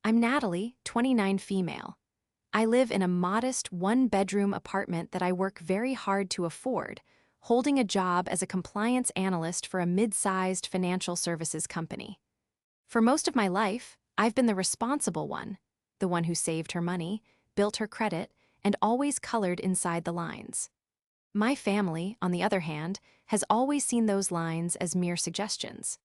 I'm Natalie, 29 female. I live in a modest one-bedroom apartment that I work very hard to afford, holding a job as a compliance analyst for a mid-sized financial services company. For most of my life, I've been the responsible one, the one who saved her money, built her credit, and always colored inside the lines. My family, on the other hand, has always seen those lines as mere suggestions.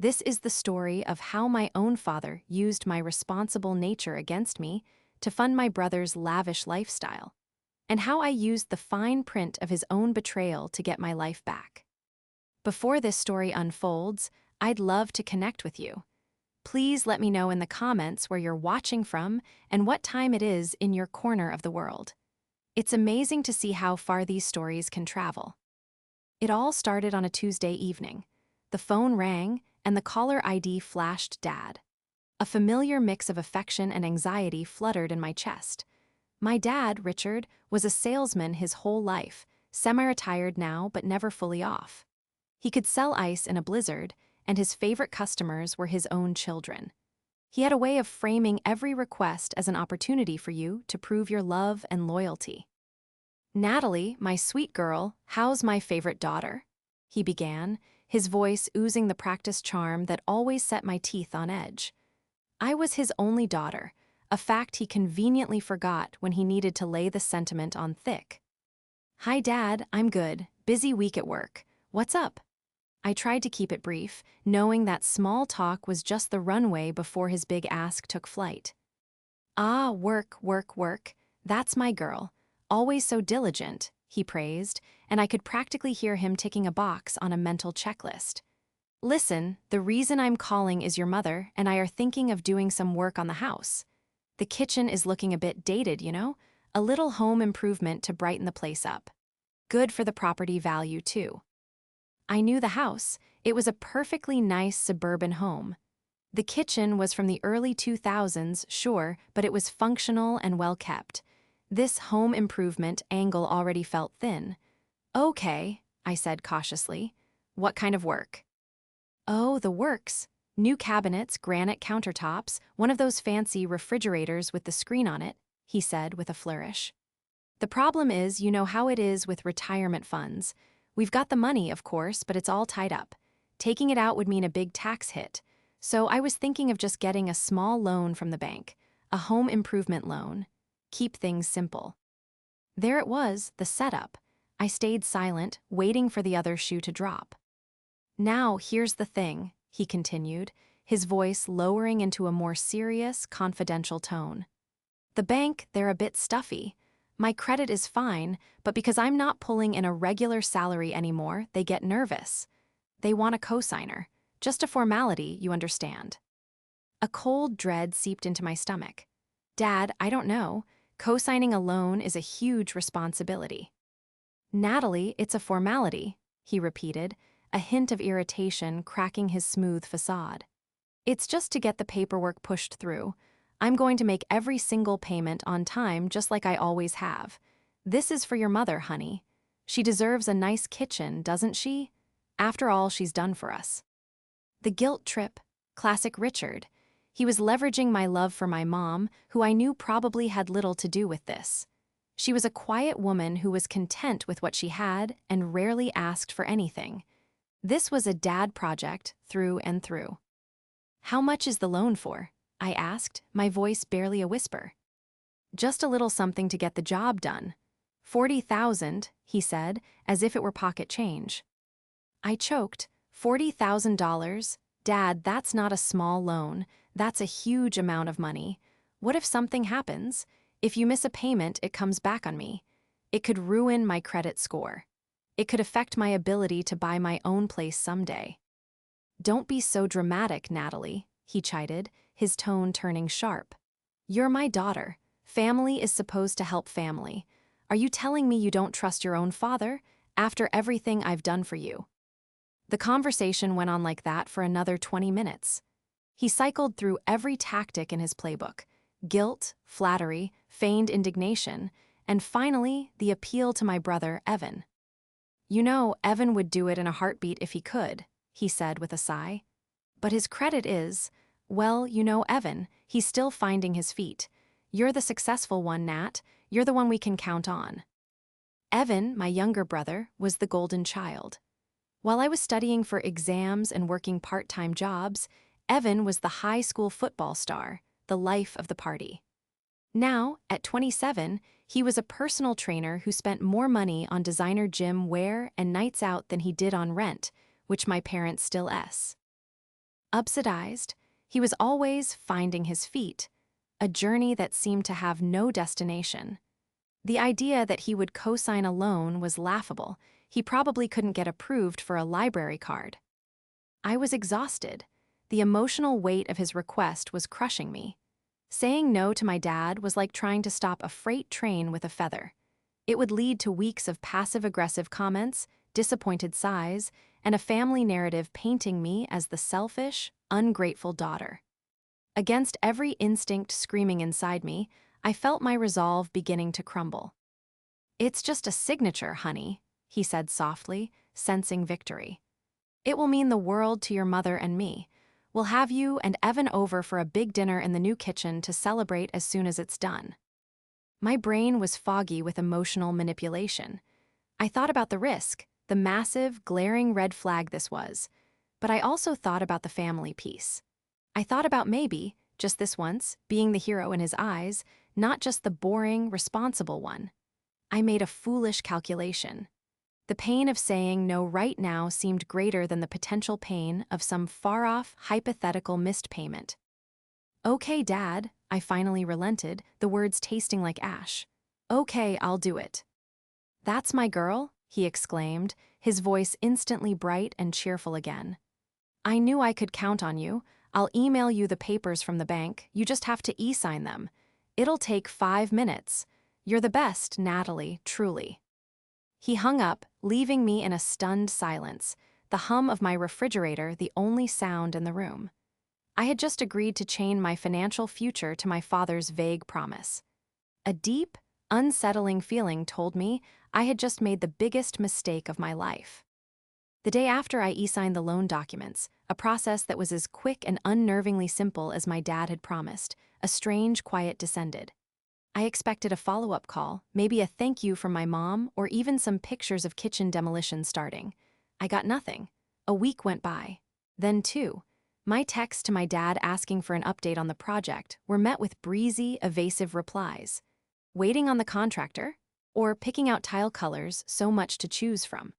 This is the story of how my own father used my responsible nature against me to fund my brother's lavish lifestyle, and how I used the fine print of his own betrayal to get my life back. Before this story unfolds, I'd love to connect with you. Please let me know in the comments where you're watching from and what time it is in your corner of the world. It's amazing to see how far these stories can travel. It all started on a Tuesday evening. The phone rang, and the caller ID flashed Dad. A familiar mix of affection and anxiety fluttered in my chest. My dad, Richard, was a salesman his whole life, semi-retired now but never fully off. He could sell ice in a blizzard, and his favorite customers were his own children. He had a way of framing every request as an opportunity for you to prove your love and loyalty. "Natalie, my sweet girl, how's my favorite daughter?" he began, his voice oozing the practiced charm that always set my teeth on edge. I was his only daughter, a fact he conveniently forgot when he needed to lay the sentiment on thick. "Hi, Dad, I'm good. Busy week at work. What's up?" I tried to keep it brief, knowing that small talk was just the runway before his big ask took flight. "Ah, work, work, work. That's my girl. Always so diligent," he praised, and I could practically hear him ticking a box on a mental checklist. "Listen, the reason I'm calling is your mother and I are thinking of doing some work on the house. The kitchen is looking a bit dated, you know? A little home improvement to brighten the place up. Good for the property value, too." I knew the house. It was a perfectly nice suburban home. The kitchen was from the early 2000s, sure, but it was functional and well kept. This home improvement angle already felt thin. "Okay," I said cautiously. "What kind of work?" "Oh, the works. New cabinets, granite countertops, one of those fancy refrigerators with the screen on it," he said with a flourish. "The problem is, you know how it is with retirement funds. We've got the money, of course, but it's all tied up. Taking it out would mean a big tax hit. So I was thinking of just getting a small loan from the bank, a home improvement loan. Keep things simple." There it was, the setup. I stayed silent, waiting for the other shoe to drop. "Now, here's the thing," he continued, his voice lowering into a more serious, confidential tone. "The bank, they're a bit stuffy. My credit is fine, but because I'm not pulling in a regular salary anymore, they get nervous. They want a cosigner. Just a formality, you understand." A cold dread seeped into my stomach. "Dad, I don't know. Co-signing a loan is a huge responsibility." "Natalie, it's a formality," he repeated, a hint of irritation cracking his smooth facade. "It's just to get the paperwork pushed through. I'm going to make every single payment on time just like I always have. This is for your mother, honey. She deserves a nice kitchen, doesn't she? After all she's done for us." The guilt trip. Classic Richard. He was leveraging my love for my mom, who I knew probably had little to do with this. She was a quiet woman who was content with what she had and rarely asked for anything. This was a dad project through and through. "How much is the loan for?" I asked, my voice barely a whisper. "Just a little something to get the job done." "40,000, he said, as if it were pocket change. I choked. $40,000? Dad, that's not a small loan. That's a huge amount of money. What if something happens? If you miss a payment, it comes back on me. It could ruin my credit score. It could affect my ability to buy my own place someday." "Don't be so dramatic, Natalie," he chided, his tone turning sharp. "You're my daughter. Family is supposed to help family. Are you telling me you don't trust your own father, after everything I've done for you?" The conversation went on like that for another 20 minutes. He cycled through every tactic in his playbook: guilt, flattery, feigned indignation, and finally, the appeal to my brother, Evan. "You know, Evan would do it in a heartbeat if he could," he said with a sigh. "But his credit is, Well, you know, Evan, he's still finding his feet. You're the successful one, Nat. You're the one we can count on. Evan, my younger brother, was the golden child. While I was studying for exams and working part-time jobs, Evan was the high school football star, the life of the party. Now, at 27, he was a personal trainer who spent more money on designer gym wear and nights out than he did on rent, which my parents still s. Upsidized, he was always finding his feet, a journey that seemed to have no destination. The idea that he would co-sign a loan was laughable. He probably couldn't get approved for a library card. I was exhausted. The emotional weight of his request was crushing me. Saying no to my dad was like trying to stop a freight train with a feather. It would lead to weeks of passive-aggressive comments, disappointed sighs, and a family narrative painting me as the selfish, ungrateful daughter. Against every instinct screaming inside me, I felt my resolve beginning to crumble. "It's just a signature, honey," he said softly, sensing victory. "It will mean the world to your mother and me. We'll have you and Evan over for a big dinner in the new kitchen to celebrate as soon as it's done." My brain was foggy with emotional manipulation. I thought about the risk, the massive, glaring red flag this was, but I also thought about the family piece. I thought about maybe, just this once, being the hero in his eyes, not just the boring, responsible one. I made a foolish calculation. The pain of saying no right now seemed greater than the potential pain of some far-off, hypothetical missed payment. "Okay, Dad," I finally relented, the words tasting like ash. "Okay, I'll do it." "That's my girl," he exclaimed, his voice instantly bright and cheerful again. "I knew I could count on you. I'll email you the papers from the bank. You just have to e-sign them. It'll take 5 minutes. You're the best, Natalie, truly." He hung up, leaving me in a stunned silence, the hum of my refrigerator the only sound in the room. I had just agreed to chain my financial future to my father's vague promise. A deep, unsettling feeling told me I had just made the biggest mistake of my life. The day after I e-signed the loan documents, a process that was as quick and unnervingly simple as my dad had promised, a strange quiet descended. I expected a follow-up call, maybe a thank you from my mom, or even some pictures of kitchen demolition starting. I got nothing. A week went by. Then 2. My texts to my dad asking for an update on the project were met with breezy, evasive replies. Waiting on the contractor? Or picking out tile colors, so much to choose from.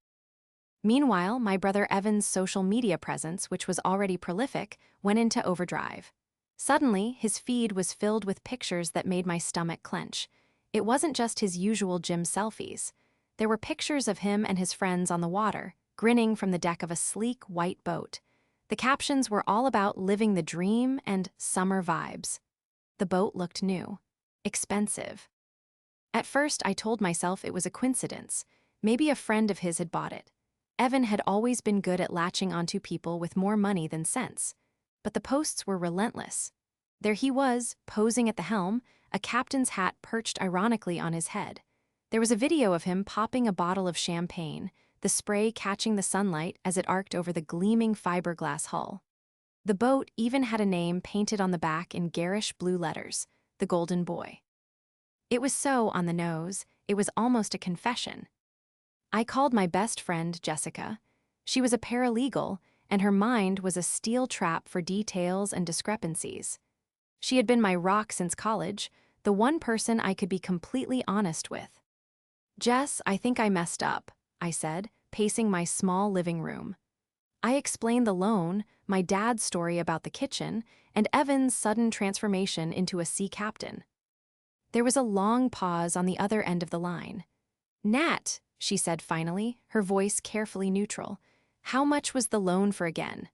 Meanwhile, my brother Evan's social media presence, which was already prolific, went into overdrive. Suddenly, his feed was filled with pictures that made my stomach clench. It wasn't just his usual gym selfies. There were pictures of him and his friends on the water, grinning from the deck of a sleek white boat. The captions were all about living the dream and summer vibes. The boat looked new. Expensive. At first, I told myself it was a coincidence. Maybe a friend of his had bought it. Evan had always been good at latching onto people with more money than sense. But the posts were relentless. There he was, posing at the helm, a captain's hat perched ironically on his head. There was a video of him popping a bottle of champagne, the spray catching the sunlight as it arced over the gleaming fiberglass hull. The boat even had a name painted on the back in garish blue letters, the Golden Boy. It was so on the nose, it was almost a confession. I called my best friend, Jessica. She was a paralegal, and her mind was a steel trap for details and discrepancies. She had been my rock since college, the one person I could be completely honest with. "Jess, I think I messed up," I said, pacing my small living room. I explained the loan, my dad's story about the kitchen, and Evan's sudden transformation into a sea captain. There was a long pause on the other end of the line. "Nat," she said finally, her voice carefully neutral, "how much was the loan for again?"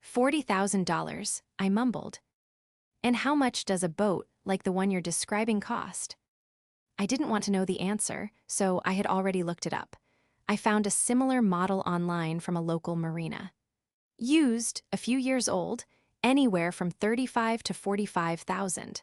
$40,000, I mumbled. "And how much does a boat like the one you're describing cost?" I didn't want to know the answer, so I had already looked it up. I found a similar model online from a local marina. Used, a few years old, anywhere from $35,000 to $45,000.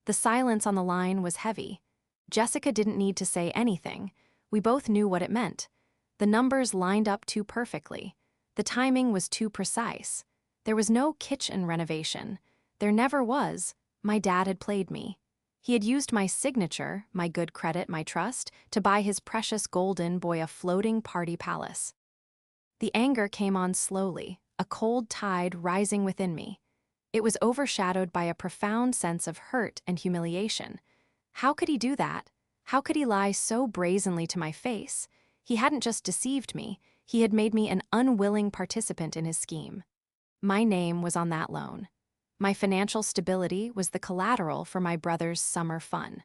The silence on the line was heavy. Jessica didn't need to say anything. We both knew what it meant. The numbers lined up too perfectly. The timing was too precise. There was no kitchen renovation. There never was. My dad had played me. He had used my signature, my good credit, my trust, to buy his precious golden boy a floating party palace. The anger came on slowly, a cold tide rising within me. It was overshadowed by a profound sense of hurt and humiliation. How could he do that? How could he lie so brazenly to my face? He hadn't just deceived me, he had made me an unwilling participant in his scheme. My name was on that loan. My financial stability was the collateral for my brother's summer fun.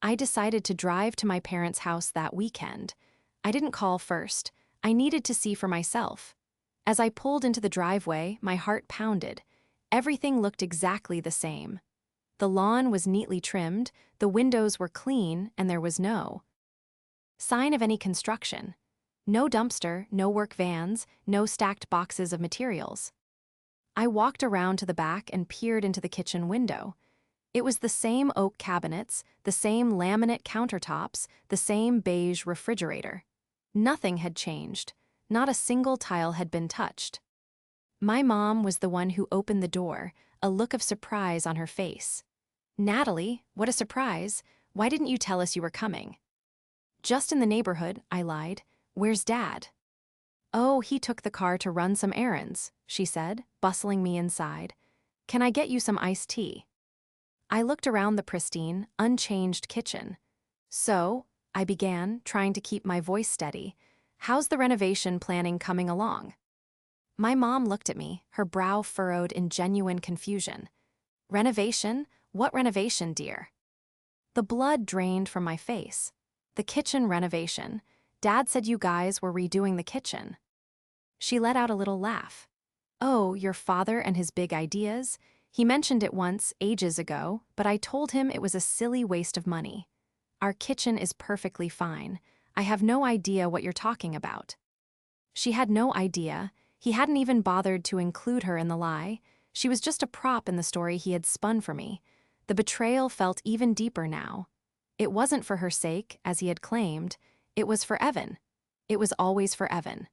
I decided to drive to my parents' house that weekend. I didn't call first. I needed to see for myself. As I pulled into the driveway, my heart pounded. Everything looked exactly the same. The lawn was neatly trimmed, the windows were clean, and there was no sign of any construction. No dumpster, no work vans, no stacked boxes of materials. I walked around to the back and peered into the kitchen window. It was the same oak cabinets, the same laminate countertops, the same beige refrigerator. Nothing had changed. Not a single tile had been touched. My mom was the one who opened the door, a look of surprise on her face. "Natalie, what a surprise. Why didn't you tell us you were coming?" "Just in the neighborhood," I lied. "Where's Dad?" "Oh, he took the car to run some errands," she said, bustling me inside. "Can I get you some iced tea?" I looked around the pristine, unchanged kitchen. "So," I began, trying to keep my voice steady, "how's the renovation planning coming along?" My mom looked at me, her brow furrowed in genuine confusion. "Renovation? What renovation, dear?" The blood drained from my face. "The kitchen renovation. Dad said you guys were redoing the kitchen." She let out a little laugh. "Oh, your father and his big ideas? He mentioned it once, ages ago, but I told him it was a silly waste of money. Our kitchen is perfectly fine. I have no idea what you're talking about." She had no idea. He hadn't even bothered to include her in the lie. She was just a prop in the story he had spun for me. The betrayal felt even deeper now. It wasn't for her sake, as he had claimed. It was for Evan. It was always for Evan.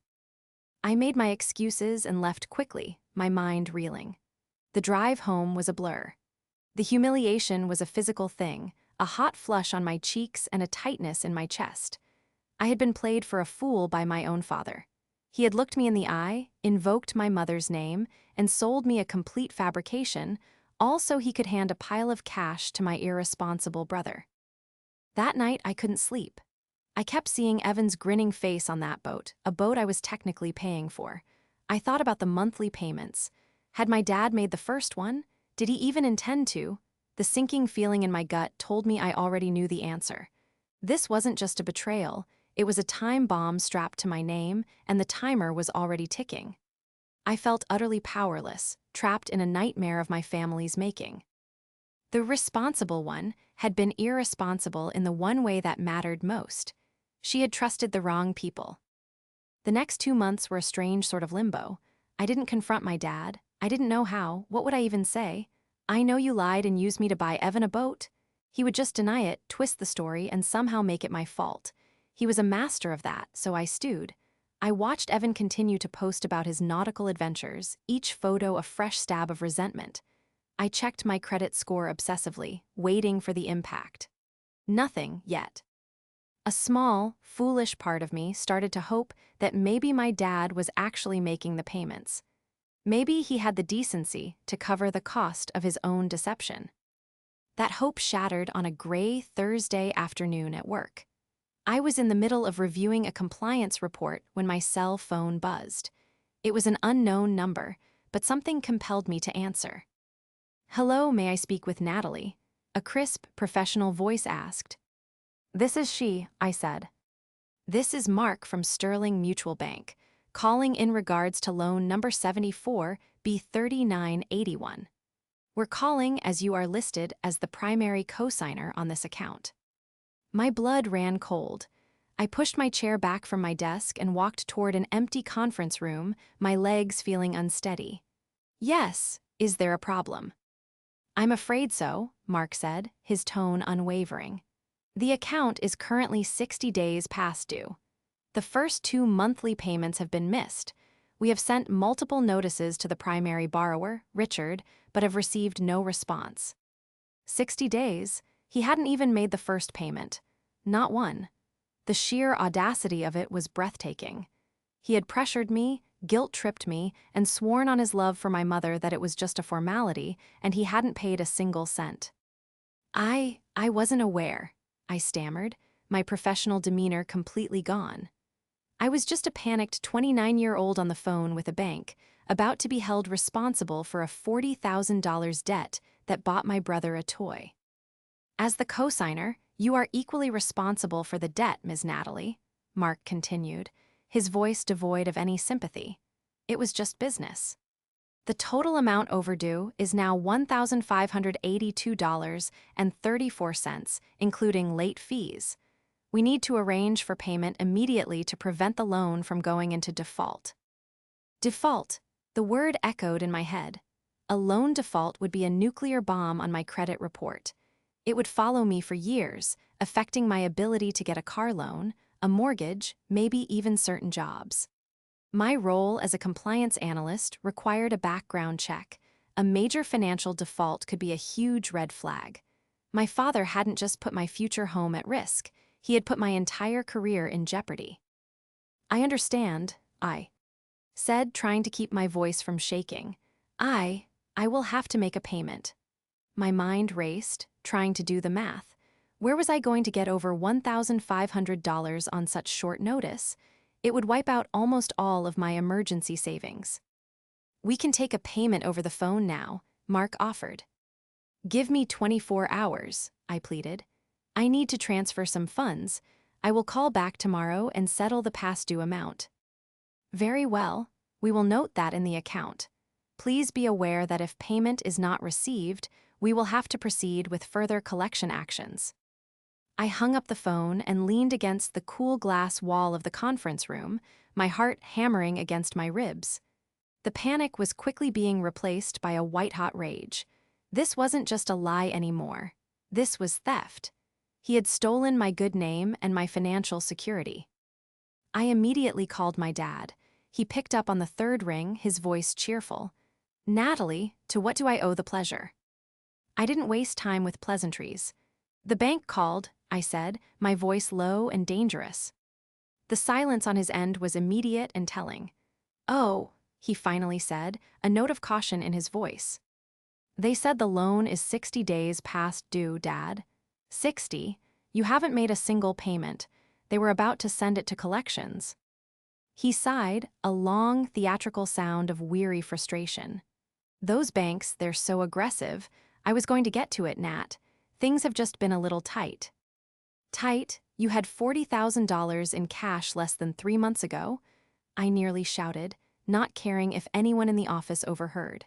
I made my excuses and left quickly, my mind reeling. The drive home was a blur. The humiliation was a physical thing, a hot flush on my cheeks and a tightness in my chest. I had been played for a fool by my own father. He had looked me in the eye, invoked my mother's name, and sold me a complete fabrication, all so he could hand a pile of cash to my irresponsible brother. That night I couldn't sleep. I kept seeing Evan's grinning face on that boat, a boat I was technically paying for. I thought about the monthly payments. Had my dad made the first one? Did he even intend to? The sinking feeling in my gut told me I already knew the answer. This wasn't just a betrayal. It was a time bomb strapped to my name, and the timer was already ticking. I felt utterly powerless, trapped in a nightmare of my family's making. The responsible one had been irresponsible in the one way that mattered most. She had trusted the wrong people. The next 2 months were a strange sort of limbo. I didn't confront my dad. I didn't know how. What would I even say? "I know you lied and used me to buy Evan a boat." He would just deny it, twist the story, and somehow make it my fault. He was a master of that, so I stewed. I watched Evan continue to post about his nautical adventures, each photo a fresh stab of resentment. I checked my credit score obsessively, waiting for the impact. Nothing yet. A small, foolish part of me started to hope that maybe my dad was actually making the payments. Maybe he had the decency to cover the cost of his own deception. That hope shattered on a gray Thursday afternoon at work. I was in the middle of reviewing a compliance report when my cell phone buzzed. It was an unknown number, but something compelled me to answer. "Hello, may I speak with Natalie?" A crisp, professional voice asked. "This is she," I said. "This is Mark from Sterling Mutual Bank, calling in regards to loan number 74 B3981. We're calling as you are listed as the primary cosigner on this account." My blood ran cold. I pushed my chair back from my desk and walked toward an empty conference room, my legs feeling unsteady. "Yes, is there a problem?" "I'm afraid so," Mark said, his tone unwavering. "The account is currently 60 days past due. The first 2 monthly payments have been missed. We have sent multiple notices to the primary borrower, Richard, but have received no response. 60 days, he hadn't even made the first payment. Not one. The sheer audacity of it was breathtaking. He had pressured me, guilt-tripped me, and sworn on his love for my mother that it was just a formality, and he hadn't paid a single cent. I wasn't aware, I stammered, my professional demeanor completely gone. I was just a panicked 29-year-old on the phone with a bank, about to be held responsible for a $40,000 debt that bought my brother a toy. As the cosigner, you are equally responsible for the debt, Ms. Natalie, Mark continued, his voice devoid of any sympathy. It was just business. The total amount overdue is now $1,582.34, including late fees. We need to arrange for payment immediately to prevent the loan from going into default. Default. The word echoed in my head. A loan default would be a nuclear bomb on my credit report. It would follow me for years, affecting my ability to get a car loan, a mortgage, maybe even certain jobs. My role as a compliance analyst required a background check. A major financial default could be a huge red flag. My father hadn't just put my future home at risk, he had put my entire career in jeopardy. I understand, I said, trying to keep my voice from shaking. I will have to make a payment. My mind raced, trying to do the math. Where was I going to get over $1,500 on such short notice? It would wipe out almost all of my emergency savings. We can take a payment over the phone now, Mark offered. Give me 24 hours, I pleaded. I need to transfer some funds. I will call back tomorrow and settle the past due amount. Very well, we will note that in the account. Please be aware that if payment is not received, we will have to proceed with further collection actions. I hung up the phone and leaned against the cool glass wall of the conference room, my heart hammering against my ribs. The panic was quickly being replaced by a white-hot rage. This wasn't just a lie anymore. This was theft. He had stolen my good name and my financial security. I immediately called my dad. He picked up on the third ring, his voice cheerful. Natalie, to what do I owe the pleasure? I didn't waste time with pleasantries. The bank called, I said, my voice low and dangerous. The silence on his end was immediate and telling. Oh, he finally said, a note of caution in his voice. They said the loan is 60 days past due, Dad. 60? You haven't made a single payment. They were about to send it to collections. He sighed, a long, theatrical sound of weary frustration. Those banks, they're so aggressive. I was going to get to it, Nat. Things have just been a little tight. Tight? You had $40,000 in cash less than 3 months ago? I nearly shouted, not caring if anyone in the office overheard.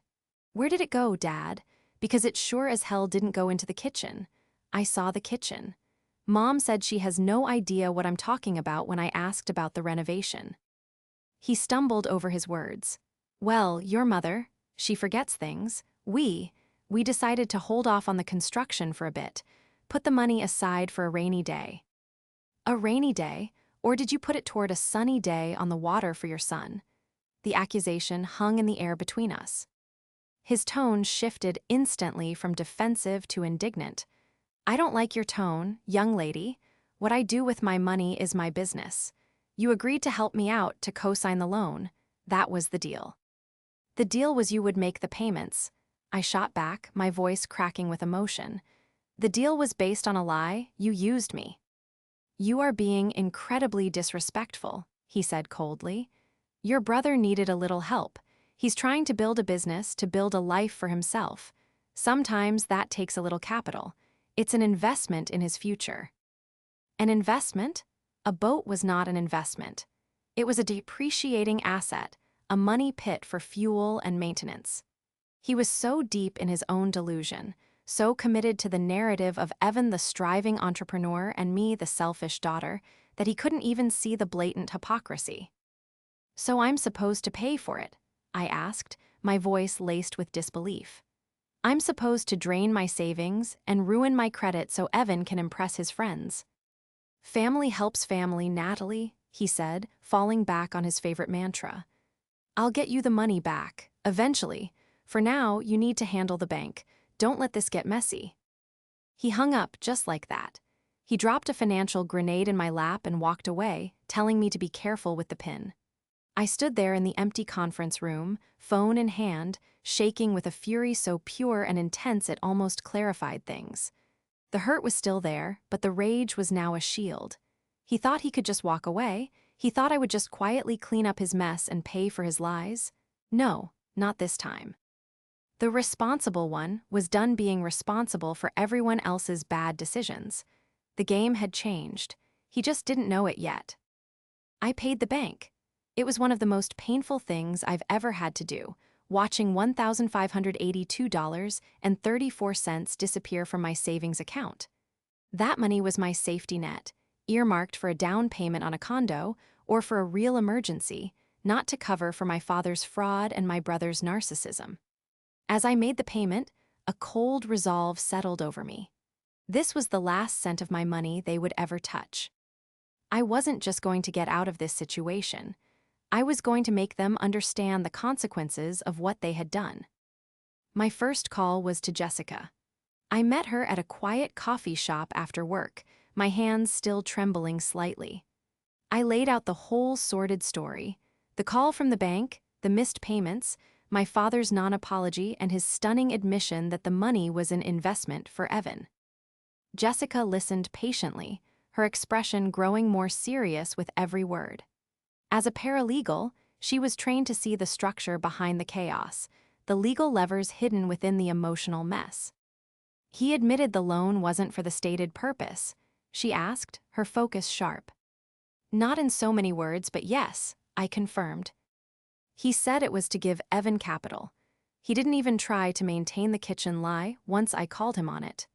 Where did it go, Dad? Because it sure as hell didn't go into the kitchen. I saw the kitchen. Mom said she has no idea what I'm talking about when I asked about the renovation. He stumbled over his words. Well, your mother, she forgets things. We decided to hold off on the construction for a bit, put the money aside for a rainy day. A rainy day? Or did you put it toward a sunny day on the water for your son? The accusation hung in the air between us. His tone shifted instantly from defensive to indignant. I don't like your tone, young lady. What I do with my money is my business. You agreed to help me out to co-sign the loan. That was the deal. The deal was you would make the payments. I shot back, my voice cracking with emotion. The deal was based on a lie. You used me. You are being incredibly disrespectful, he said coldly. Your brother needed a little help. He's trying to build a business, to build a life for himself. Sometimes that takes a little capital. It's an investment in his future. An investment? A boat was not an investment. It was a depreciating asset, a money pit for fuel and maintenance. He was so deep in his own delusion, so committed to the narrative of Evan the striving entrepreneur and me the selfish daughter, that he couldn't even see the blatant hypocrisy. So I'm supposed to pay for it? I asked, my voice laced with disbelief. I'm supposed to drain my savings and ruin my credit so Evan can impress his friends. Family helps family, Natalie, he said, falling back on his favorite mantra. I'll get you the money back, eventually. For now, you need to handle the bank. Don't let this get messy. He hung up just like that. He dropped a financial grenade in my lap and walked away, telling me to be careful with the pin. I stood there in the empty conference room, phone in hand, shaking with a fury so pure and intense it almost clarified things. The hurt was still there, but the rage was now a shield. He thought he could just walk away. He thought I would just quietly clean up his mess and pay for his lies. No, not this time. The responsible one was done being responsible for everyone else's bad decisions. The game had changed. He just didn't know it yet. I paid the bank. It was one of the most painful things I've ever had to do, watching $1,582.34 disappear from my savings account. That money was my safety net, earmarked for a down payment on a condo or for a real emergency, not to cover for my father's fraud and my brother's narcissism. As I made the payment, a cold resolve settled over me. This was the last cent of my money they would ever touch. I wasn't just going to get out of this situation. I was going to make them understand the consequences of what they had done. My first call was to Jessica. I met her at a quiet coffee shop after work, my hands still trembling slightly. I laid out the whole sordid story: the call from the bank, the missed payments, my father's non-apology, and his stunning admission that the money was an investment for Evan. Jessica listened patiently, her expression growing more serious with every word. As a paralegal, she was trained to see the structure behind the chaos, the legal levers hidden within the emotional mess. He admitted the loan wasn't for the stated purpose, she asked, her focus sharp. Not in so many words, but yes, I confirmed. He said it was to give Evan capital. He didn't even try to maintain the kitchen lie once I called him on it.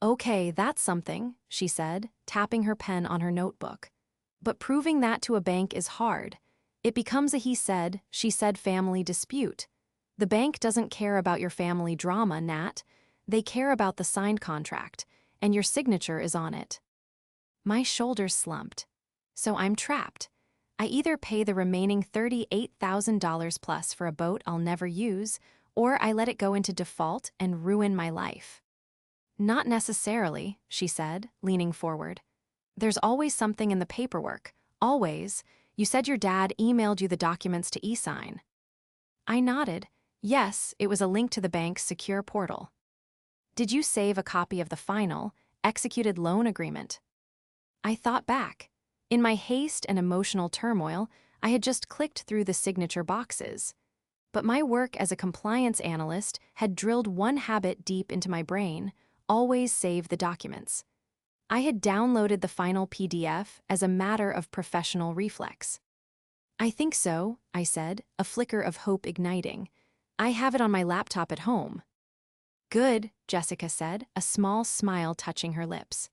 Okay, that's something, she said, tapping her pen on her notebook. But proving that to a bank is hard. It becomes a he said, she said family dispute. The bank doesn't care about your family drama, Nat. They care about the signed contract, and your signature is on it. My shoulders slumped. So I'm trapped. I either pay the remaining $38,000 plus for a boat I'll never use, or I let it go into default and ruin my life. Not necessarily, she said, leaning forward. There's always something in the paperwork, always. You said your dad emailed you the documents to e-sign. I nodded. Yes, it was a link to the bank's secure portal. Did you save a copy of the final, executed loan agreement? I thought back. In my haste and emotional turmoil, I had just clicked through the signature boxes. But my work as a compliance analyst had drilled one habit deep into my brain: always save the documents. I had downloaded the final PDF as a matter of professional reflex. I think so, I said, a flicker of hope igniting. I have it on my laptop at home. Good, Jessica said, a small smile touching her lips.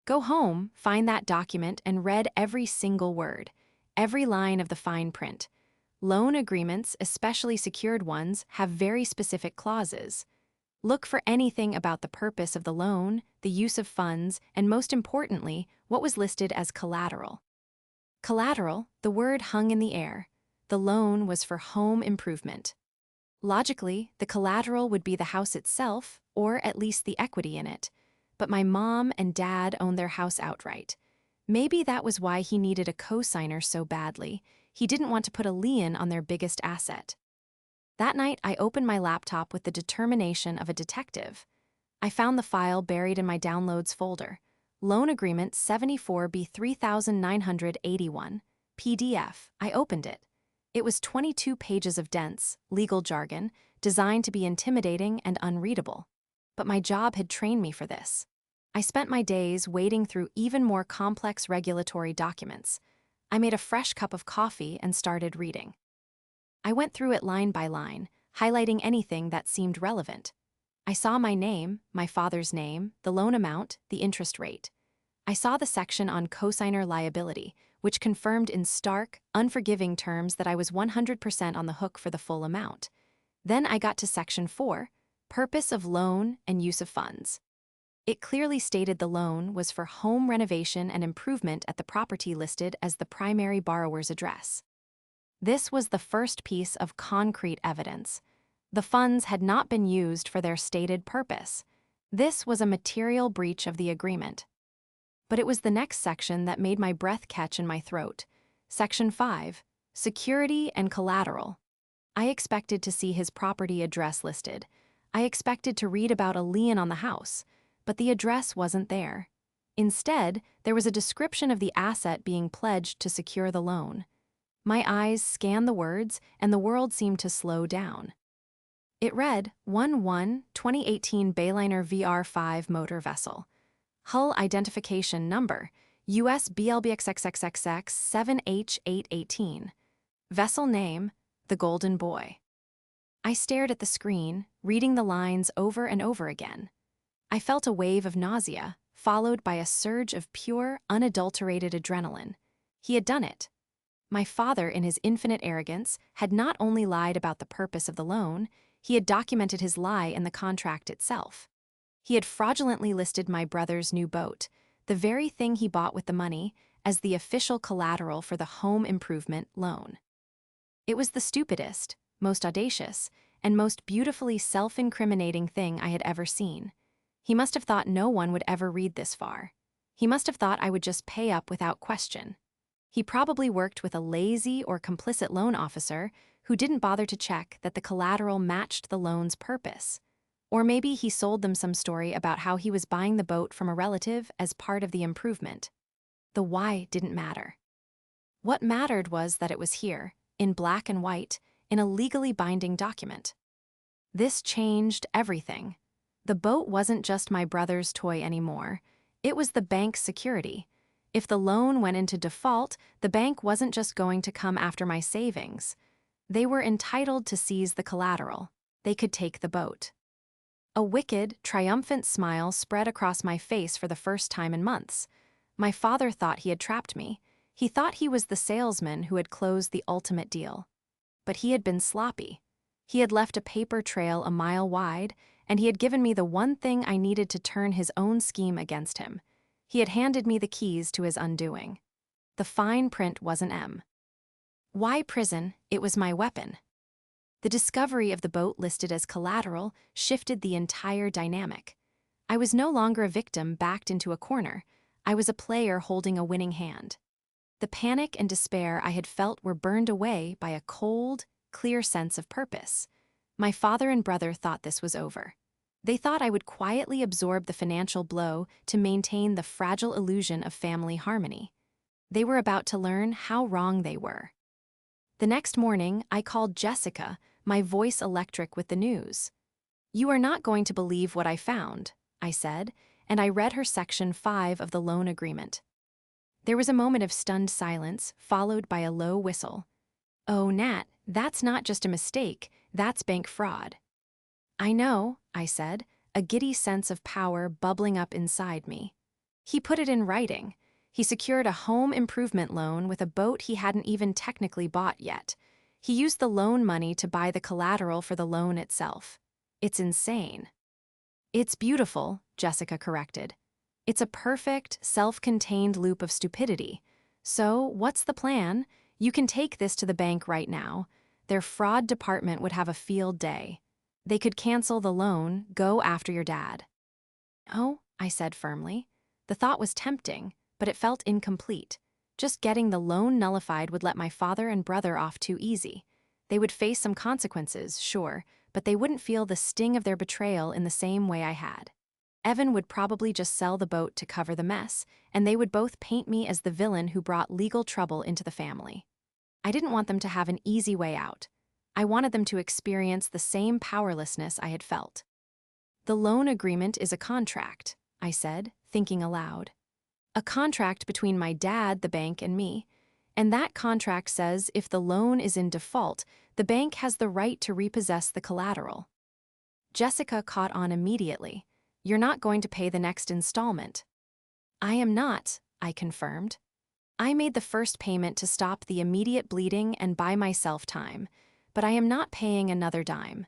Go home, find that document, and read every single word, every line of the fine print. Loan agreements, especially secured ones, have very specific clauses. Look for anything about the purpose of the loan, the use of funds, and most importantly, what was listed as collateral. Collateral, the word hung in the air. The loan was for home improvement. Logically, the collateral would be the house itself, or at least the equity in it. But my mom and dad owned their house outright. Maybe that was why he needed a co-signer so badly. He didn't want to put a lien on their biggest asset. That night, I opened my laptop with the determination of a detective. I found the file buried in my downloads folder. Loan Agreement 74B3981, PDF. I opened it. It was 22 pages of dense, legal jargon, designed to be intimidating and unreadable. But my job had trained me for this. I spent my days wading through even more complex regulatory documents. I made a fresh cup of coffee and started reading. I went through it line by line, highlighting anything that seemed relevant. I saw my name, my father's name, the loan amount, the interest rate. I saw the section on cosigner liability, which confirmed in stark, unforgiving terms that I was 100% on the hook for the full amount. Then I got to Section 4, Purpose of Loan and Use of Funds. It clearly stated the loan was for home renovation and improvement at the property listed as the primary borrower's address. This was the first piece of concrete evidence. The funds had not been used for their stated purpose. This was a material breach of the agreement. But it was the next section that made my breath catch in my throat. Section 5, Security and Collateral. I expected to see his property address listed. I expected to read about a lien on the house, but the address wasn't there. Instead, there was a description of the asset being pledged to secure the loan. My eyes scanned the words, and the world seemed to slow down. It read, 1-1-2018 Bayliner VR5 motor vessel. Hull identification number, US BLBXXXXX 7H818. Vessel name, The Golden Boy. I stared at the screen, reading the lines over and over again. I felt a wave of nausea, followed by a surge of pure, unadulterated adrenaline. He had done it. My father, in his infinite arrogance, had not only lied about the purpose of the loan, he had documented his lie in the contract itself. He had fraudulently listed my brother's new boat, the very thing he bought with the money, as the official collateral for the home improvement loan. It was the stupidest, most audacious, and most beautifully self-incriminating thing I had ever seen. He must have thought no one would ever read this far. He must have thought I would just pay up without question. He probably worked with a lazy or complicit loan officer who didn't bother to check that the collateral matched the loan's purpose. Or maybe he sold them some story about how he was buying the boat from a relative as part of the improvement. The why didn't matter. What mattered was that it was here, in black and white, in a legally binding document. This changed everything. The boat wasn't just my brother's toy anymore. It was the bank's security. If the loan went into default, the bank wasn't just going to come after my savings. They were entitled to seize the collateral. They could take the boat. A wicked, triumphant smile spread across my face for the first time in months. My father thought he had trapped me. He thought he was the salesman who had closed the ultimate deal. But he had been sloppy. He had left a paper trail a mile wide, and he had given me the one thing I needed to turn his own scheme against him. He had handed me the keys to his undoing. The fine print wasn't M. Why prison? It was my weapon. The discovery of the boat listed as collateral shifted the entire dynamic. I was no longer a victim backed into a corner. I was a player holding a winning hand. The panic and despair I had felt were burned away by a cold, clear sense of purpose. My father and brother thought this was over. They thought I would quietly absorb the financial blow to maintain the fragile illusion of family harmony. They were about to learn how wrong they were. The next morning, I called Jessica, my voice electric with the news. "You are not going to believe what I found," I said, and I read her Section 5 of the loan agreement. There was a moment of stunned silence, followed by a low whistle. "Oh, Nat, that's not just a mistake, that's bank fraud." "I know," I said, a giddy sense of power bubbling up inside me. "He put it in writing. He secured a home improvement loan with a boat he hadn't even technically bought yet. He used the loan money to buy the collateral for the loan itself. It's insane." "It's beautiful," Jessica corrected. "It's a perfect, self-contained loop of stupidity. So, what's the plan? You can take this to the bank right now. Their fraud department would have a field day. They could cancel the loan, go after your dad." "Oh," I said firmly. The thought was tempting, but it felt incomplete. Just getting the loan nullified would let my father and brother off too easy. They would face some consequences, sure, but they wouldn't feel the sting of their betrayal in the same way I had. Evan would probably just sell the boat to cover the mess, and they would both paint me as the villain who brought legal trouble into the family. I didn't want them to have an easy way out. I wanted them to experience the same powerlessness I had felt. "The loan agreement is a contract," I said, thinking aloud. "A contract between my dad, the bank, and me. And that contract says if the loan is in default, the bank has the right to repossess the collateral." Jessica caught on immediately. "You're not going to pay the next installment." "I am not," I confirmed. "I made the first payment to stop the immediate bleeding and buy myself time, but I am not paying another dime.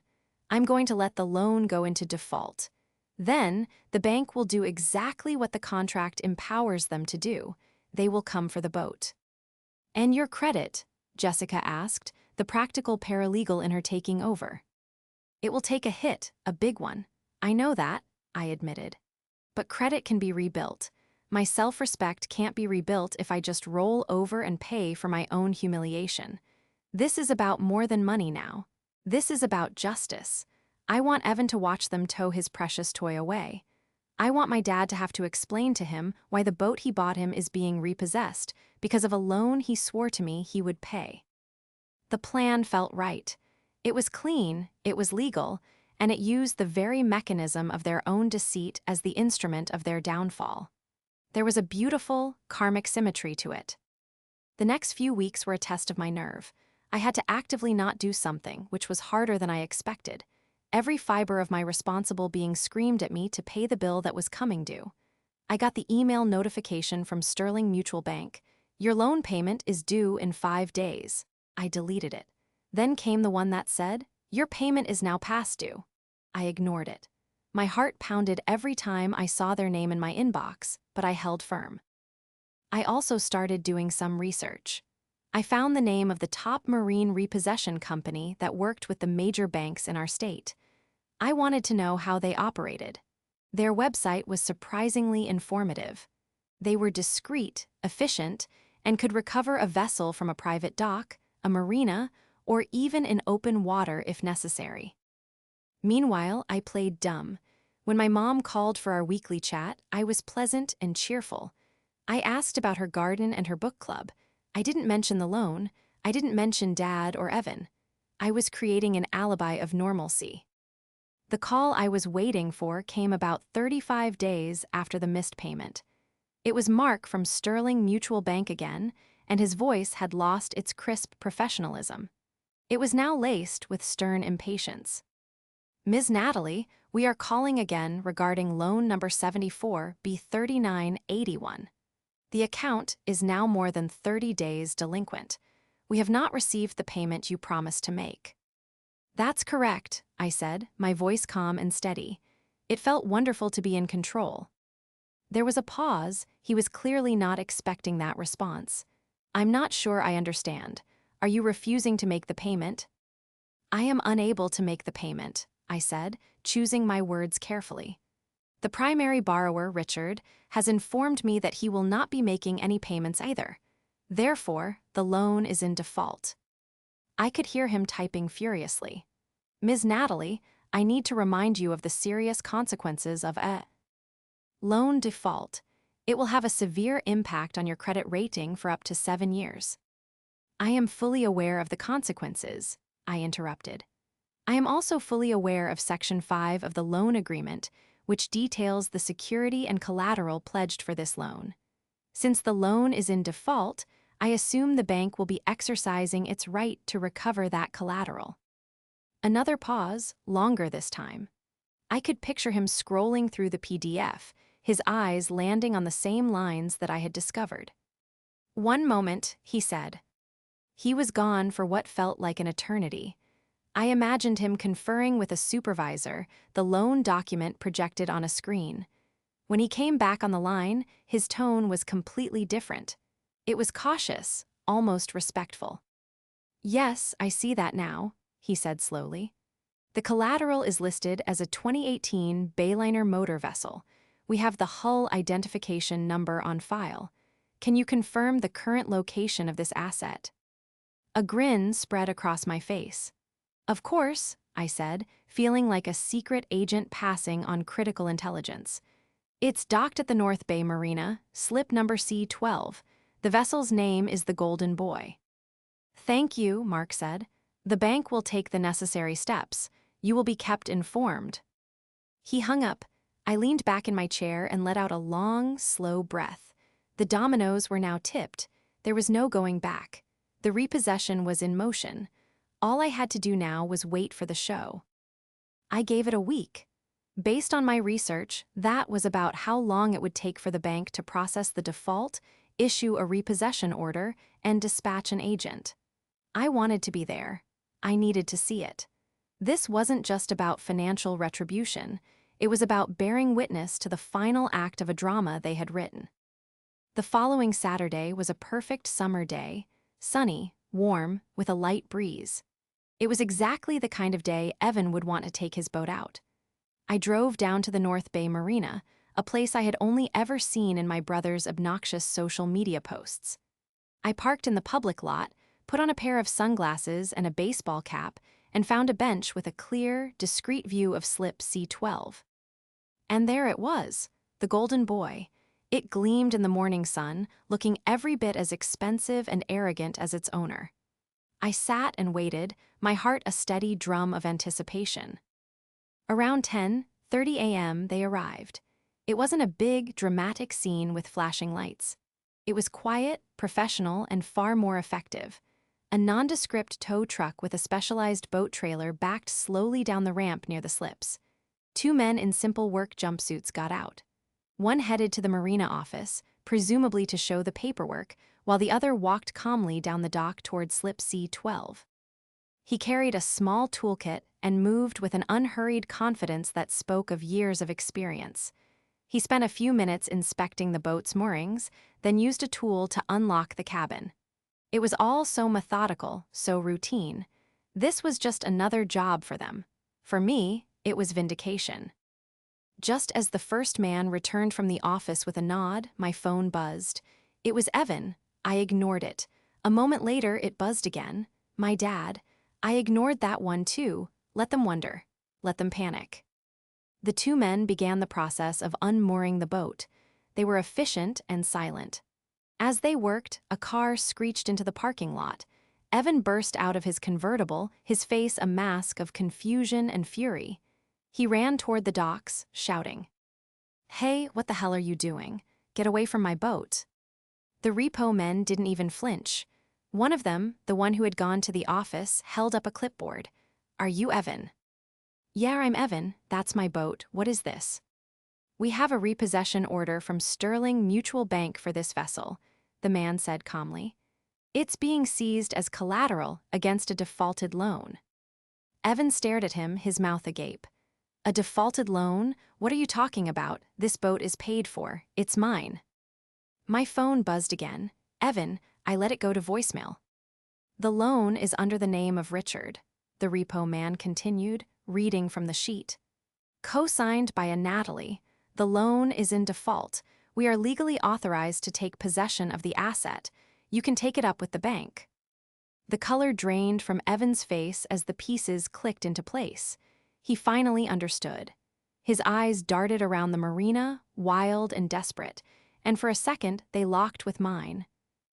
I'm going to let the loan go into default. Then, the bank will do exactly what the contract empowers them to do. They will come for the boat." "And your credit," Jessica asked, the practical paralegal in her taking over. It will take a hit, a big one. I know that, I admitted. But credit can be rebuilt. My self-respect can't be rebuilt if I just roll over and pay for my own humiliation. This is about more than money now. This is about justice. I want Evan to watch them tow his precious toy away. I want my dad to have to explain to him why the boat he bought him is being repossessed because of a loan he swore to me he would pay. The plan felt right. It was clean, it was legal, and it used the very mechanism of their own deceit as the instrument of their downfall. There was a beautiful, karmic symmetry to it. The next few weeks were a test of my nerve. I had to actively not do something, which was harder than I expected. Every fiber of my responsible being screamed at me to pay the bill that was coming due. I got the email notification from Sterling Mutual Bank. Your loan payment is due in 5 days. I deleted it. Then came the one that said, your payment is now past due. I ignored it. My heart pounded every time I saw their name in my inbox, but I held firm. I also started doing some research. I found the name of the top marine repossession company that worked with the major banks in our state. I wanted to know how they operated. Their website was surprisingly informative. They were discreet, efficient, and could recover a vessel from a private dock, a marina, or even in open water if necessary. Meanwhile, I played dumb. When my mom called for our weekly chat, I was pleasant and cheerful. I asked about her garden and her book club. I didn't mention the loan. I didn't mention Dad or Evan. I was creating an alibi of normalcy. The call I was waiting for came about 35 days after the missed payment. It was Mark from Sterling Mutual Bank again, and his voice had lost its crisp professionalism. It was now laced with stern impatience. Ms. Natalie, we are calling again regarding loan number 74B3981. The account is now more than 30 days delinquent. We have not received the payment you promised to make. That's correct, I said, my voice calm and steady. It felt wonderful to be in control. There was a pause. He was clearly not expecting that response. I'm not sure I understand. Are you refusing to make the payment? I am unable to make the payment, I said, choosing my words carefully. The primary borrower, Richard, has informed me that he will not be making any payments either. Therefore, the loan is in default. I could hear him typing furiously. Ms. Natalie, I need to remind you of the serious consequences of a loan default. It will have a severe impact on your credit rating for up to 7 years. I am fully aware of the consequences, I interrupted. I am also fully aware of Section 5 of the loan agreement, which details the security and collateral pledged for this loan. Since the loan is in default, I assume the bank will be exercising its right to recover that collateral. Another pause, longer this time. I could picture him scrolling through the PDF, his eyes landing on the same lines that I had discovered. One moment, he said. He was gone for what felt like an eternity. I imagined him conferring with a supervisor, the loan document projected on a screen. When he came back on the line, his tone was completely different. It was cautious, almost respectful. Yes, I see that now, he said slowly. The collateral is listed as a 2018 Bayliner motor vessel. We have the hull identification number on file. Can you confirm the current location of this asset? A grin spread across my face. Of course, I said, feeling like a secret agent passing on critical intelligence. It's docked at the North Bay Marina, slip number C12. The vessel's name is the Golden Boy. Thank you, Mark said. The bank will take the necessary steps. You will be kept informed. He hung up. I leaned back in my chair and let out a long, slow breath. The dominoes were now tipped. There was no going back. The repossession was in motion. All I had to do now was wait for the show. I gave it a week. Based on my research, that was about how long it would take for the bank to process the default, issue a repossession order, and dispatch an agent. I wanted to be there. I needed to see it. This wasn't just about financial retribution. It was about bearing witness to the final act of a drama they had written. The following Saturday was a perfect summer day, sunny, warm, with a light breeze. It was exactly the kind of day Evan would want to take his boat out. I drove down to the North Bay Marina, a place I had only ever seen in my brother's obnoxious social media posts. I parked in the public lot, put on a pair of sunglasses and a baseball cap, and found a bench with a clear, discreet view of slip C12. And there it was, the Golden Boy. It gleamed in the morning sun, looking every bit as expensive and arrogant as its owner. I sat and waited, my heart a steady drum of anticipation. Around 10:30 a.m. they arrived. It wasn't a big, dramatic scene with flashing lights. It was quiet, professional, and far more effective. A nondescript tow truck with a specialized boat trailer backed slowly down the ramp near the slips. Two men in simple work jumpsuits got out. One headed to the marina office, presumably to show the paperwork, while the other walked calmly down the dock toward slip C12. He carried a small toolkit and moved with an unhurried confidence that spoke of years of experience. He spent a few minutes inspecting the boat's moorings, then used a tool to unlock the cabin. It was all so methodical, so routine. This was just another job for them. For me, it was vindication. Just as the first man returned from the office with a nod, my phone buzzed. It was Evan. I ignored it. A moment later, it buzzed again. My dad. I ignored that one too. Let them wonder. Let them panic. The two men began the process of unmooring the boat. They were efficient and silent. As they worked, a car screeched into the parking lot. Evan burst out of his convertible, his face a mask of confusion and fury. He ran toward the docks, shouting, "Hey, what the hell are you doing? Get away from my boat." The repo men didn't even flinch. One of them, the one who had gone to the office, held up a clipboard. "Are you Evan?" "Yeah, I'm Evan. That's my boat. What is this?" "We have a repossession order from Sterling Mutual Bank for this vessel," the man said calmly. "It's being seized as collateral against a defaulted loan." Evan stared at him, his mouth agape. "A defaulted loan? What are you talking about? This boat is paid for. It's mine." My phone buzzed again. "Evan, I let it go to voicemail." "The loan is under the name of Richard," the repo man continued, reading from the sheet. "Co-signed by a Natalie. The loan is in default. We are legally authorized to take possession of the asset. You can take it up with the bank." The color drained from Evan's face as the pieces clicked into place. He finally understood. His eyes darted around the marina, wild and desperate, and for a second they locked with mine.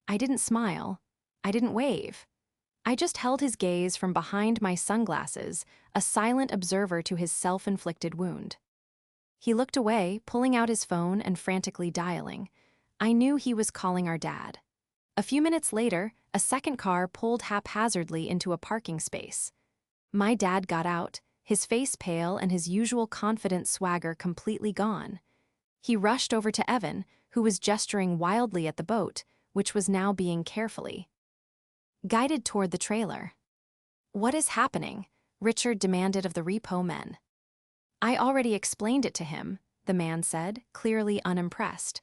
I didn't smile. I didn't wave. I just held his gaze from behind my sunglasses, a silent observer to his self-inflicted wound. He looked away, pulling out his phone and frantically dialing. I knew he was calling our dad. A few minutes later, a second car pulled haphazardly into a parking space. My dad got out, his face pale and his usual confident swagger completely gone. He rushed over to Evan, who was gesturing wildly at the boat, which was now being carefully guided toward the trailer. "What is happening?" Richard demanded of the repo men. "I already explained it to him," the man said, clearly unimpressed.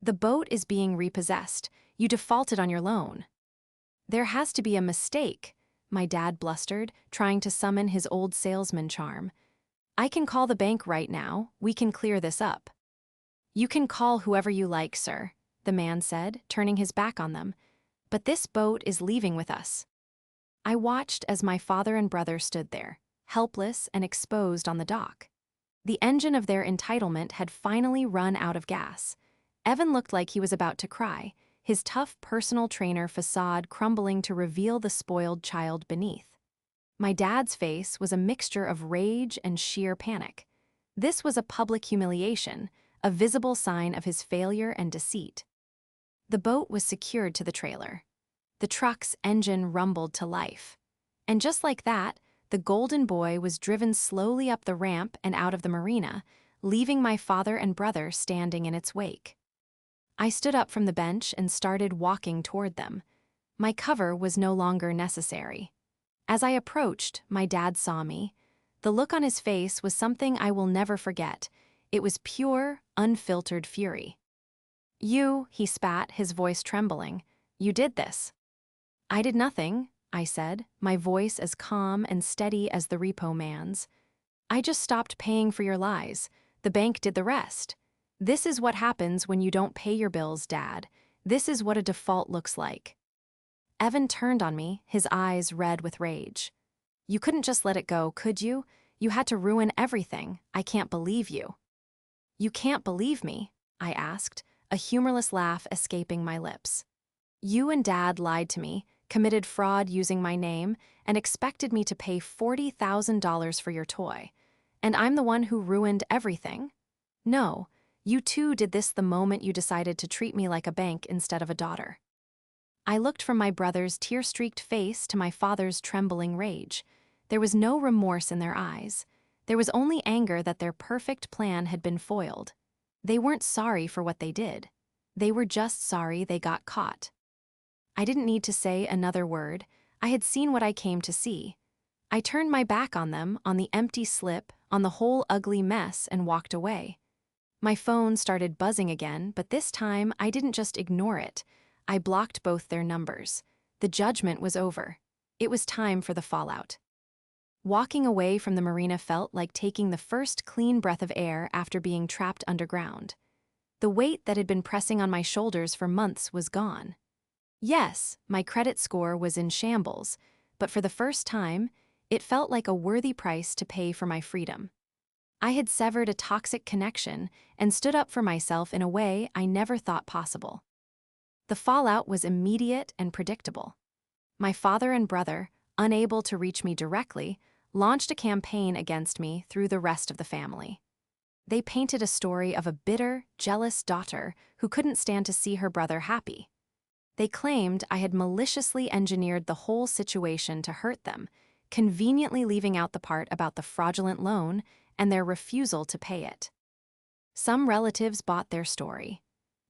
"The boat is being repossessed. You defaulted on your loan." "There has to be a mistake," my dad blustered, trying to summon his old salesman charm. "I can call the bank right now. We can clear this up." "You can call whoever you like, sir," the man said, turning his back on them. "But this boat is leaving with us." I watched as my father and brother stood there, helpless and exposed on the dock. The engine of their entitlement had finally run out of gas. Evan looked like he was about to cry, his tough personal trainer facade crumbling to reveal the spoiled child beneath. My dad's face was a mixture of rage and sheer panic. This was a public humiliation, a visible sign of his failure and deceit. The boat was secured to the trailer. The truck's engine rumbled to life. And just like that, the Golden Boy was driven slowly up the ramp and out of the marina, leaving my father and brother standing in its wake. I stood up from the bench and started walking toward them. My cover was no longer necessary. As I approached, my dad saw me. The look on his face was something I will never forget. It was pure, unfiltered fury. "You," he spat, his voice trembling, "you did this." I did nothing, I said, my voice as calm and steady as the repo man's. I just stopped paying for your lies. The bank did the rest. This is what happens when you don't pay your bills, Dad. This is what a default looks like. Evan turned on me, his eyes red with rage. You couldn't just let it go, could you? You had to ruin everything. I can't believe you. You can't believe me, I asked, a humorless laugh escaping my lips. You and Dad lied to me, committed fraud using my name, and expected me to pay $40,000 for your toy. And I'm the one who ruined everything? No, you too did this the moment you decided to treat me like a bank instead of a daughter. I looked from my brother's tear-streaked face to my father's trembling rage. There was no remorse in their eyes. There was only anger that their perfect plan had been foiled. They weren't sorry for what they did. They were just sorry they got caught. I didn't need to say another word. I had seen what I came to see. I turned my back on them, on the empty slip, on the whole ugly mess, and walked away. My phone started buzzing again, but this time I didn't just ignore it. I blocked both their numbers. The judgment was over. It was time for the fallout. Walking away from the marina felt like taking the first clean breath of air after being trapped underground. The weight that had been pressing on my shoulders for months was gone. Yes, my credit score was in shambles, but for the first time, it felt like a worthy price to pay for my freedom. I had severed a toxic connection and stood up for myself in a way I never thought possible. The fallout was immediate and predictable. My father and brother, unable to reach me directly, launched a campaign against me through the rest of the family. They painted a story of a bitter, jealous daughter who couldn't stand to see her brother happy. They claimed I had maliciously engineered the whole situation to hurt them, conveniently leaving out the part about the fraudulent loan and their refusal to pay it. Some relatives bought their story.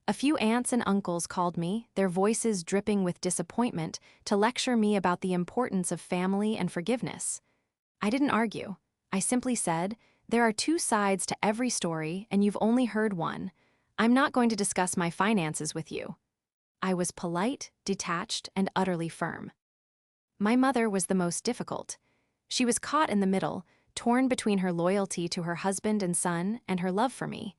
A few aunts and uncles called me, their voices dripping with disappointment, to lecture me about the importance of family and forgiveness. I didn't argue. I simply said, there are two sides to every story and you've only heard one. I'm not going to discuss my finances with you. I was polite, detached, and utterly firm. My mother was the most difficult. She was caught in the middle, torn between her loyalty to her husband and son and her love for me.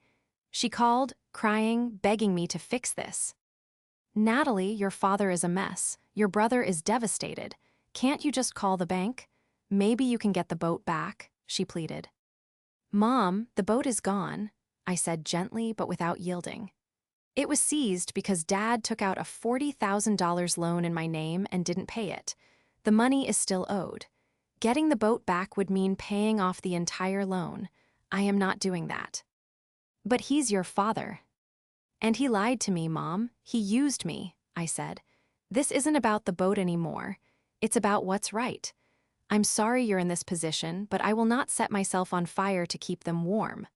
She called, crying, begging me to fix this. Natalie, your father is a mess. Your brother is devastated. Can't you just call the bank? Maybe you can get the boat back, she pleaded. Mom, the boat is gone, I said gently but without yielding. It was seized because Dad took out a $40,000 loan in my name and didn't pay it. The money is still owed. Getting the boat back would mean paying off the entire loan. I am not doing that. But he's your father. And he lied to me, Mom. He used me, I said. This isn't about the boat anymore. It's about what's right. I'm sorry you're in this position, but I will not set myself on fire to keep them warm.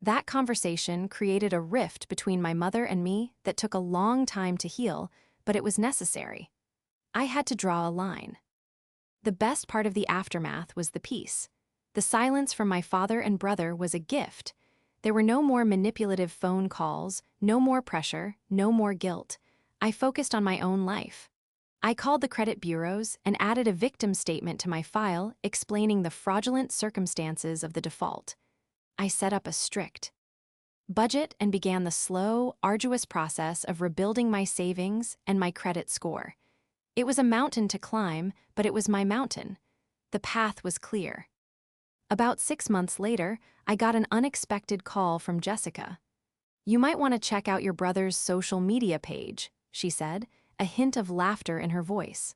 That conversation created a rift between my mother and me that took a long time to heal, but it was necessary. I had to draw a line. The best part of the aftermath was the peace. The silence from my father and brother was a gift. There were no more manipulative phone calls, no more pressure, no more guilt. I focused on my own life. I called the credit bureaus and added a victim statement to my file explaining the fraudulent circumstances of the default. I set up a strict budget and began the slow, arduous process of rebuilding my savings and my credit score. It was a mountain to climb, but it was my mountain. The path was clear. About 6 months later, I got an unexpected call from Jessica. You might want to check out your brother's social media page, she said, a hint of laughter in her voice.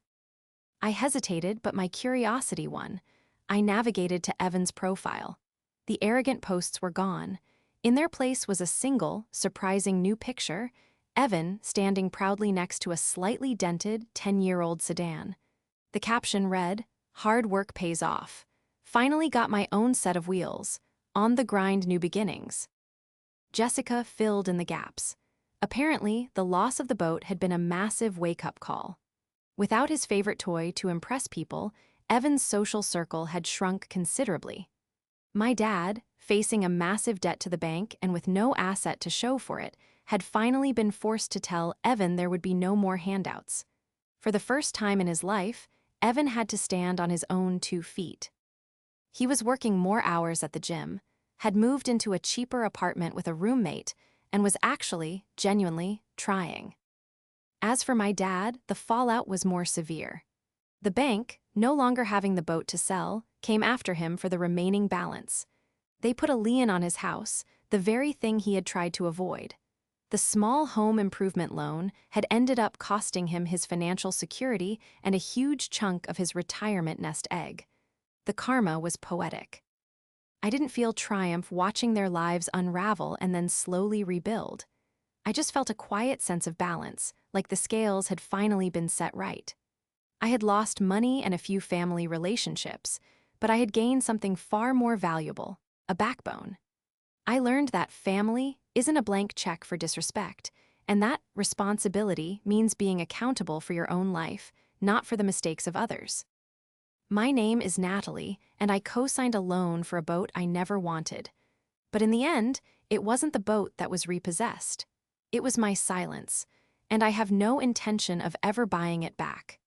I hesitated, but my curiosity won. I navigated to Evan's profile. The arrogant posts were gone. In their place was a single, surprising new picture, Evan standing proudly next to a slightly dented 10-year-old sedan. The caption read, "Hard work pays off. Finally got my own set of wheels. On the grind, new beginnings." Jessica filled in the gaps. Apparently, the loss of the boat had been a massive wake-up call. Without his favorite toy to impress people, Evan's social circle had shrunk considerably. My dad, facing a massive debt to the bank and with no asset to show for it, had finally been forced to tell Evan there would be no more handouts. For the first time in his life, Evan had to stand on his own 2 feet. He was working more hours at the gym, had moved into a cheaper apartment with a roommate, and was actually, genuinely, trying. As for my dad, the fallout was more severe. The bank, no longer having the boat to sell, came after him for the remaining balance. They put a lien on his house, the very thing he had tried to avoid. The small home improvement loan had ended up costing him his financial security and a huge chunk of his retirement nest egg. The karma was poetic. I didn't feel triumph watching their lives unravel and then slowly rebuild. I just felt a quiet sense of balance, like the scales had finally been set right. I had lost money and a few family relationships, but I had gained something far more valuable, a backbone. I learned that family isn't a blank check for disrespect, and that responsibility means being accountable for your own life, not for the mistakes of others. My name is Natalie, and I co-signed a loan for a boat I never wanted. But in the end, it wasn't the boat that was repossessed. It was my silence, and I have no intention of ever buying it back.